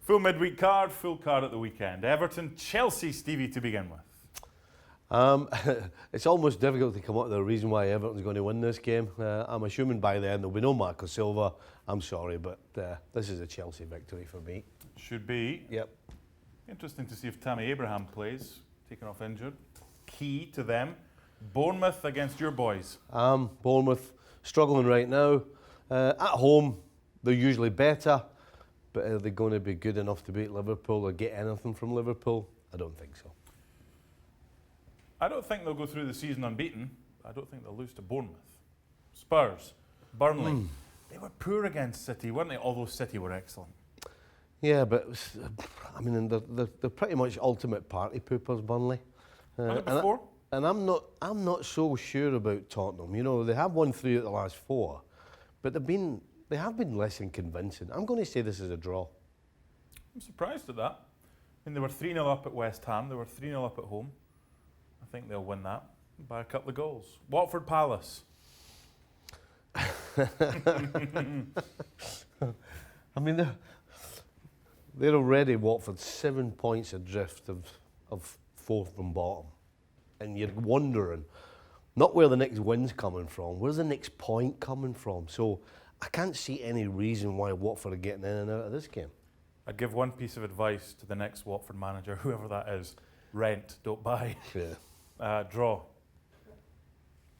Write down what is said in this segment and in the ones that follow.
Full midweek card, full card at the weekend. Everton, Chelsea, Stevie, to begin with. It's almost difficult to come up with a reason why Everton's going to win this game. I'm assuming by then there'll be no Marco Silva. I'm sorry, but this is a Chelsea victory for me. Should be. Yep. Interesting to see if Tammy Abraham plays, taken off injured. Key to them. Bournemouth against your boys. Bournemouth struggling right now. At home, they're usually better, but are they going to be good enough to beat Liverpool or get anything from Liverpool? I don't think so. I don't think they'll go through the season unbeaten. I don't think they'll lose to Bournemouth. Spurs, Burnley. They were poor against City, weren't they? Although City were excellent. Yeah, but I mean, they're pretty much ultimate party poopers, Burnley. Done it before? And I'm not so sure about Tottenham. You know, they have won 3 at the last 4, but they have been less than convincing. I'm going to say this is a draw. I'm surprised at that. I mean, they were 3-0 up at West Ham. They were 3-0 up at home. I think they'll win that by a couple of goals. Watford Palace. I mean, they're already, Watford, 7 points adrift of 4th from bottom. And you're wondering, not where the next win's coming from, where's the next point coming from? So I can't see any reason why Watford are getting in and out of this game. I'd give one piece of advice to the next Watford manager, whoever that is. Rent, don't buy. Yeah. Draw.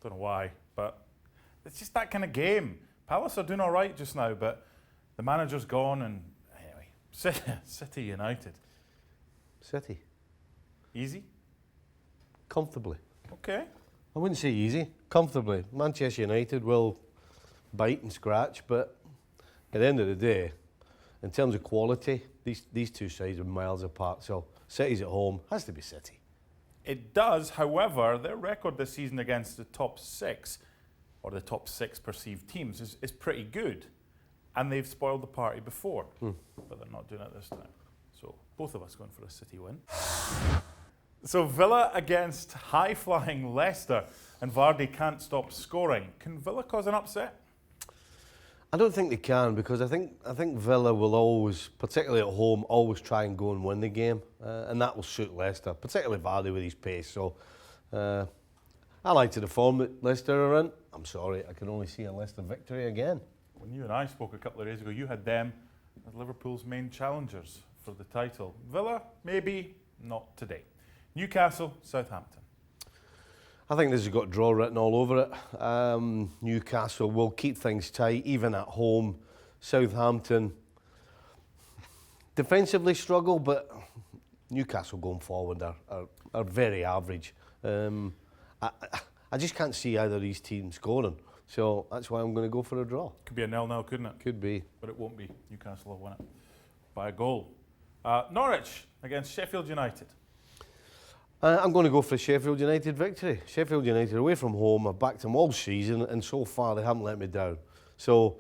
Don't know why, but it's just that kind of game. Palace are doing all right just now, but the manager's gone, and anyway, City United. City. Easy? Comfortably. Okay. I wouldn't say easy. Comfortably. Manchester United will bite and scratch, but at the end of the day, in terms of quality, these two sides are miles apart. So City's at home. Has to be City. It does, however, their record this season against the top 6, or the top 6 perceived teams, is pretty good. And they've spoiled the party before, but they're not doing it this time. So both of us going for a City win. So Villa against high-flying Leicester, and Vardy can't stop scoring. Can Villa cause an upset? I don't think they can, because I think Villa will always, particularly at home, always try and go and win the game, and that will suit Leicester, particularly Vardy with his pace. So I like to the form that Leicester are in. I'm sorry, I can only see a Leicester victory again. When you and I spoke a couple of days ago, you had them as Liverpool's main challengers for the title. Villa, maybe not today. Newcastle, Southampton. I think this has got draw written all over it. Newcastle will keep things tight, even at home. Southampton defensively struggle, but Newcastle going forward are very average. I just can't see either of these teams scoring, so that's why I'm going to go for a draw. Could be a 0-0, couldn't it? Could be. But it won't be. Newcastle will win it by a goal. Norwich against Sheffield United. I'm going to go for a Sheffield United victory. Sheffield United away from home. I've backed them all season, and so far they haven't let me down. So,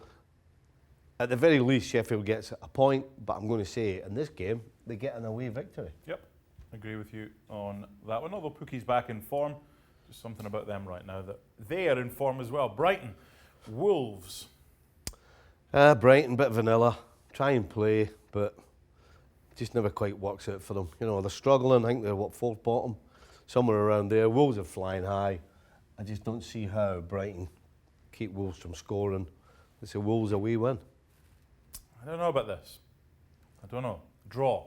at the very least, Sheffield gets a point, but I'm going to say in this game, they get an away victory. Yep, agree with you on that one. Although Pookie's back in form, there's something about them right now that they are in form as well. Brighton, Wolves. Brighton, bit vanilla. Try and play, but just never quite works out for them. You know, they're struggling. I think they're, 4th bottom? Somewhere around there. Wolves are flying high. I just don't see how Brighton keep Wolves from scoring. It's a Wolves away win. I don't know about this. I don't know. Draw.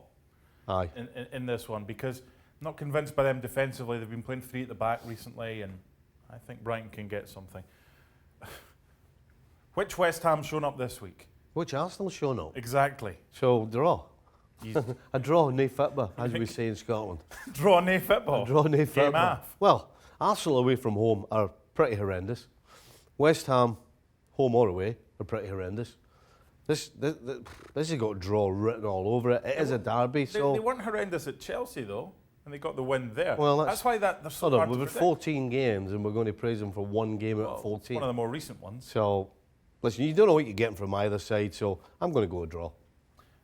Aye. In this one, because I'm not convinced by them defensively. They've been playing 3 at the back recently, and I think Brighton can get something. Which West Ham's shown up this week? Which Arsenal's shown up? Exactly. So, draw. A draw, nae football, as we say in Scotland. Draw, nae football. A draw, nae football. Game half. Well, Arsenal away from home are pretty horrendous. West Ham, home or away, are pretty horrendous. This has got draw written all over it. It is a derby, so... They weren't horrendous at Chelsea, though, and they got the win there. Well, that's why they're so hold on, hard to we've had predict. 14 games, and we're going to praise them for one game out of 14. One of the more recent ones. So, listen, you don't know what you're getting from either side, so I'm going to go a draw.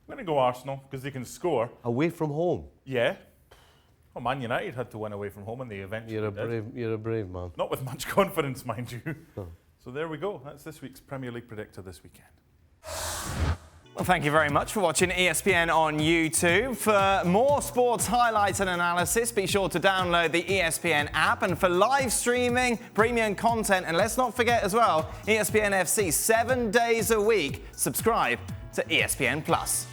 I'm going to go Arsenal, because they can score. Away from home? Yeah. Well, Man United had to win away from home, and they eventually did. You're a brave man. Not with much confidence, mind you. Oh. So there we go. That's this week's Premier League Predictor this weekend. Well, thank you very much for watching ESPN on YouTube. For more sports highlights and analysis, be sure to download the ESPN app. And for live streaming, premium content, and let's not forget as well, ESPN FC 7 days a week. Subscribe to ESPN Plus.